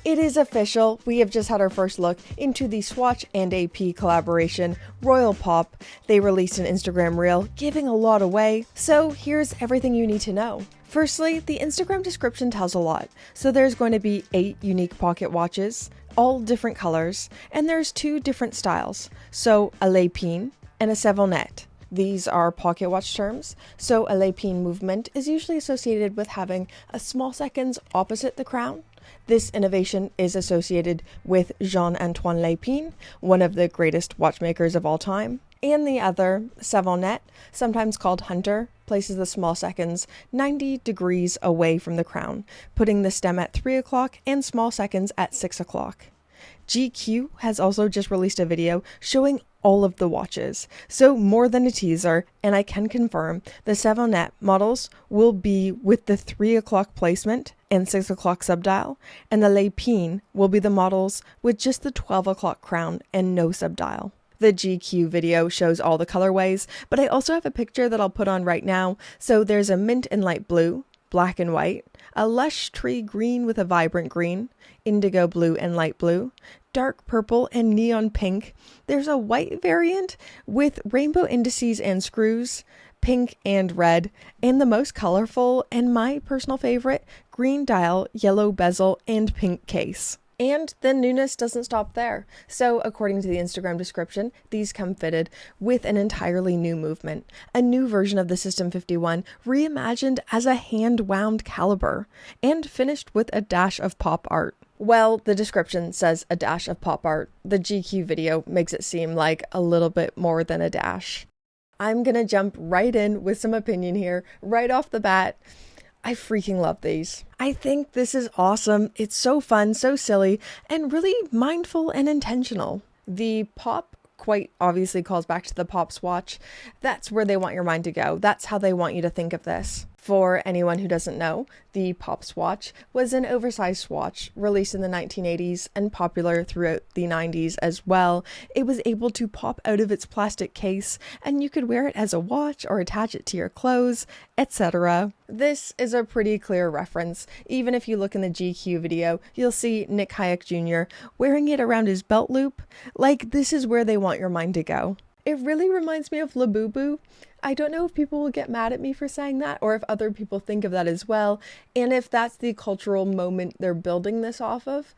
It is official. We have just had our first look into the Swatch and AP collaboration, Royal Pop. They released an Instagram reel, giving a lot away. So here's everything you need to know. Firstly, the Instagram description tells a lot. So there's going to be 8 unique pocket watches, all different colors, and there's 2 different styles. So a Lepine and a Savonnette. These are pocket watch terms, so a Lepine movement is usually associated with having a small seconds opposite the crown. This innovation is associated with Jean-Antoine Lepine, one of the greatest watchmakers of all time. And the other, Savonnette, sometimes called Hunter, places the small seconds 90 degrees away from the crown, putting the stem at 3 o'clock and small seconds at 6 o'clock. GQ has also just released a video showing all of the watches, so more than a teaser, and I can confirm the Savonnette models will be with the 3 o'clock placement and 6 o'clock subdial, and the Lepine will be the models with just the 12 o'clock crown and no subdial. The GQ video shows all the colorways, but I also have a picture that I'll put on right now. So there's a mint and light blue, black and white, a lush tree green with a vibrant green, indigo blue and light blue, dark purple and neon pink. There's a white variant with rainbow indices and screws, pink and red, and the most colorful and my personal favorite, green dial, yellow bezel, and pink case. And the newness doesn't stop there. So according to the Instagram description, these come fitted with an entirely new movement, a new version of the System 51 reimagined as a hand-wound caliber and finished with a dash of pop art. Well, the description says a dash of pop art. The GQ video makes it seem like a little bit more than a dash. I'm gonna jump right in with some opinion here, right off the bat. I freaking love these. I think this is awesome. It's so fun, so silly, and really mindful and intentional. The pop quite obviously calls back to the Pop Swatch. That's where they want your mind to go. That's how they want you to think of this. For anyone who doesn't know, the Pop Swatch was an oversized swatch released in the 1980s and popular throughout the 90s as well. It was able to pop out of its plastic case and you could wear it as a watch or attach it to your clothes, etc. This is a pretty clear reference. Even if you look in the GQ video, you'll see Nick Hayek Jr. wearing it around his belt loop. Like, this is where they want your mind to go. It really reminds me of Labubu. I don't know if people will get mad at me for saying that or if other people think of that as well, and if that's the cultural moment they're building this off of.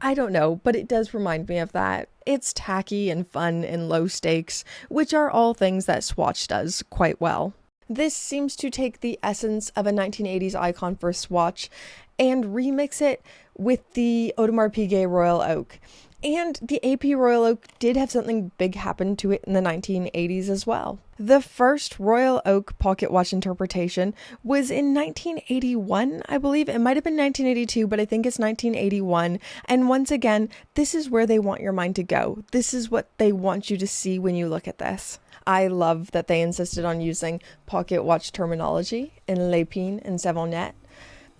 I don't know, but it does remind me of that. It's tacky and fun and low stakes, which are all things that Swatch does quite well. This seems to take the essence of a 1980s icon for Swatch and remix it with the Audemars Piguet Royal Oak. And the AP Royal Oak did have something big happen to it in the 1980s as well. The first Royal Oak pocket watch interpretation was in 1981, I believe. It might have been 1982, but I think it's 1981. And once again, this is where they want your mind to go. This is what they want you to see when you look at this. I love that they insisted on using pocket watch terminology in Lepine and Savonnette.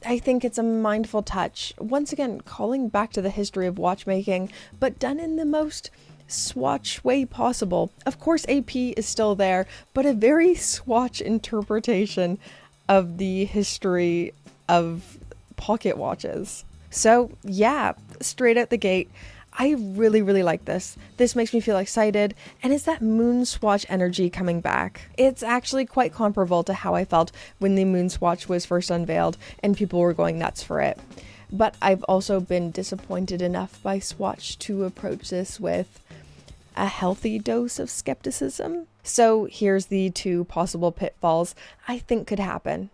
I think it's a mindful touch, once again calling back to the history of watchmaking, but done in the most Swatch way possible. Of course AP is still there, but a very Swatch interpretation of the history of pocket watches. So yeah, straight out the gate, I really like this. This makes me feel excited, and it's that MoonSwatch energy coming back. It's actually quite comparable to how I felt when the MoonSwatch was first unveiled and people were going nuts for it. But I've also been disappointed enough by Swatch to approach this with a healthy dose of skepticism. So here's the 2 possible pitfalls I think could happen.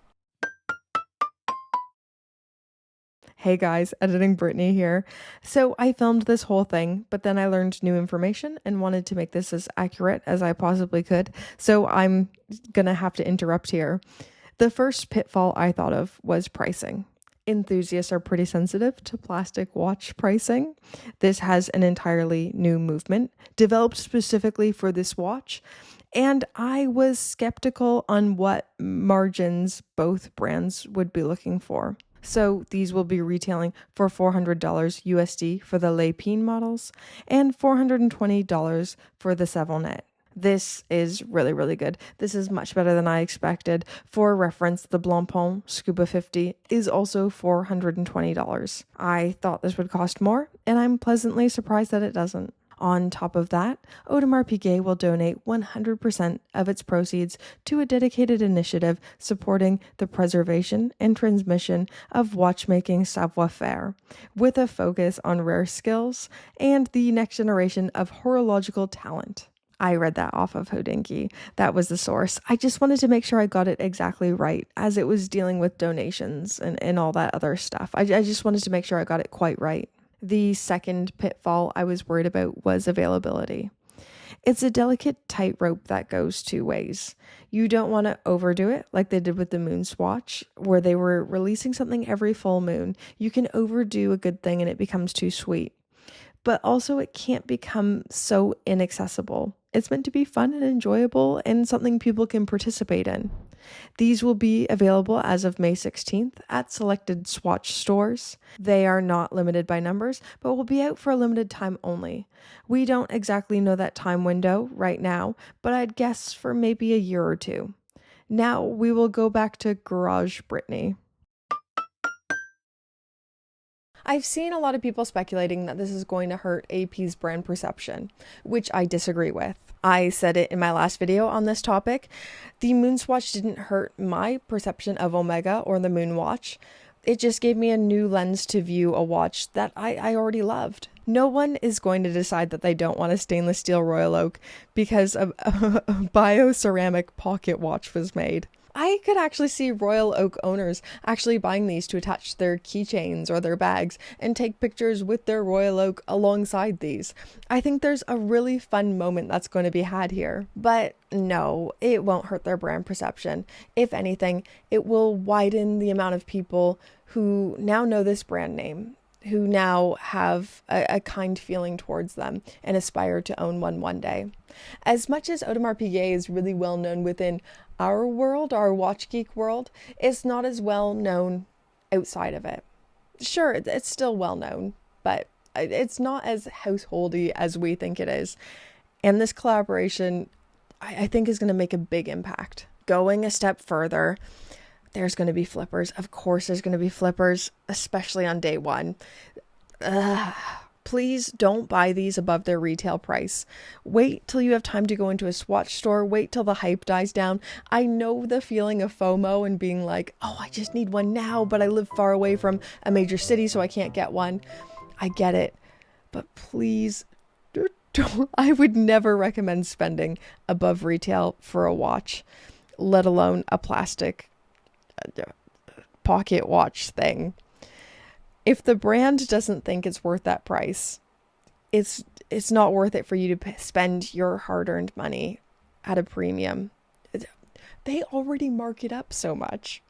Hey guys, editing Brittany here. So I filmed this whole thing, but then I learned new information and wanted to make this as accurate as I possibly could. So I'm gonna have to interrupt here. The first pitfall I thought of was pricing. Enthusiasts are pretty sensitive to plastic watch pricing. This has an entirely new movement developed specifically for this watch. And I was skeptical on what margins both brands would be looking for. So these will be retailing for $400 USD for the Lepine models and $420 for the Savonnette. This is really, really good. This is much better than I expected. For reference, the Blancpain Scuba 50 is also $420. I thought this would cost more, and I'm pleasantly surprised that it doesn't. On top of that, Audemars Piguet will donate 100% of its proceeds to a dedicated initiative supporting the preservation and transmission of watchmaking savoir-faire, with a focus on rare skills and the next generation of horological talent. I read that off of Hodinkee. That was the source. I just wanted to make sure I got it exactly right, as it was dealing with donations and all that other stuff. I just wanted to make sure I got it quite right. The second pitfall I was worried about was availability. It's a delicate tightrope that goes two ways. You don't want to overdo it like they did with the MoonSwatch, where they were releasing something every full moon. You can overdo a good thing and it becomes too sweet. But also it can't become so inaccessible. It's meant to be fun and enjoyable and something people can participate in. These will be available as of May 16th at selected Swatch stores. They are not limited by numbers, but will be out for a limited time only. We don't exactly know that time window right now, but I'd guess for maybe a year or two. Now we will go back to Garage Brittany. I've seen a lot of people speculating that this is going to hurt AP's brand perception, which I disagree with. I said it in my last video on this topic. The MoonSwatch didn't hurt my perception of Omega or the Moonwatch. It just gave me a new lens to view a watch that I already loved. No one is going to decide that they don't want a stainless steel Royal Oak because a bioceramic pocket watch was made. I could actually see Royal Oak owners actually buying these to attach to their keychains or their bags and take pictures with their Royal Oak alongside these. I think there's a really fun moment that's going to be had here. But no, it won't hurt their brand perception. If anything, it will widen the amount of people who now know this brand name, who now have a kind feeling towards them and aspire to own one day. As much as Audemars Piguet is really well known within our world, our watch geek world, it's not as well known outside of it. Sure, it's still well known, but it's not as householdy as we think it is. And this collaboration, I think, is going to make a big impact. Going a step further, there's going to be flippers. Of course there's going to be flippers, especially on day one. Please don't buy these above their retail price. Wait till you have time to go into a Swatch store. Wait till the hype dies down. I know the feeling of FOMO and being like, oh, I just need one now, but I live far away from a major city, so I can't get one. I get it. But please don't. I would never recommend spending above retail for a watch, let alone a plastic pocket watch thing. If the brand doesn't think it's worth that price, it's not worth it for you to spend your hard-earned money at a premium. They already mark it up so much.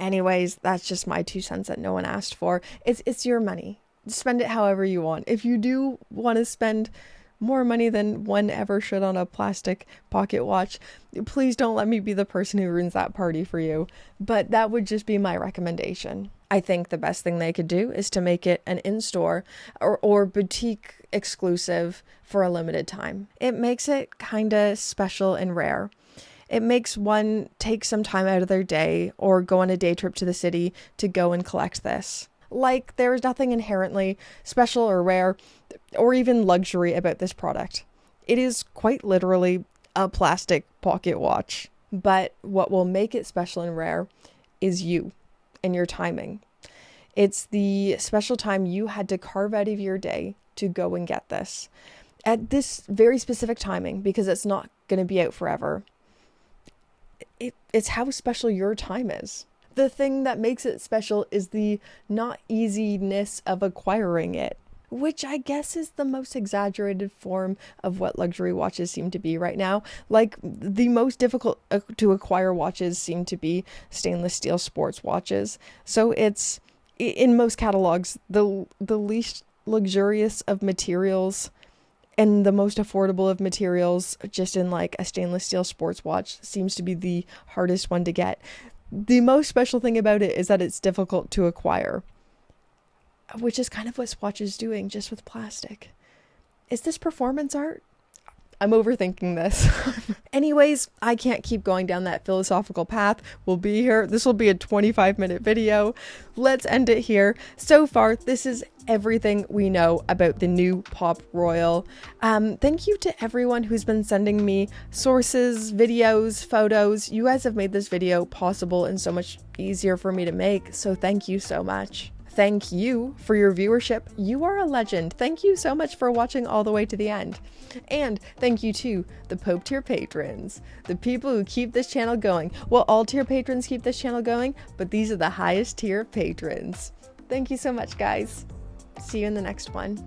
Anyways, that's just my 2 cents that no one asked for. It's your money. Spend it however you want. If you do want to spend more money than one ever should on a plastic pocket watch, please don't let me be the person who ruins that party for you. But that would just be my recommendation. I think the best thing they could do is to make it an in-store or boutique exclusive for a limited time. It makes it kind of special and rare. It makes one take some time out of their day or go on a day trip to the city to go and collect this. Like, there is nothing inherently special or rare or even luxury about this product. It is quite literally a plastic pocket watch. But what will make it special and rare is you and your timing. It's the special time you had to carve out of your day to go and get this at this very specific timing, because it's not going to be out forever. It's how special your time is. The thing that makes it special is the not easiness of acquiring it, which I guess is the most exaggerated form of what luxury watches seem to be right now. Like, the most difficult to acquire watches seem to be stainless steel sports watches. So it's, in most catalogs, the least luxurious of materials and the most affordable of materials, just in like a stainless steel sports watch, seems to be the hardest one to get. The most special thing about it is that it's difficult to acquire, which is kind of what Swatch is doing, just with plastic. Is this performance art? I'm overthinking this. Anyways, I can't keep going down that philosophical path. We'll be here. This will be a 25-minute video. Let's end it here. So far, this is everything we know about the new Pop Royal. Thank you to everyone who's been sending me sources, videos, photos. You guys have made this video possible and so much easier for me to make, so thank you so much. Thank you for your viewership. You are a legend. Thank you so much for watching all the way to the end. And thank you to the Pope tier patrons, the people who keep this channel going. Well, all tier patrons keep this channel going, but these are the highest tier patrons. Thank you so much, guys. See you in the next one.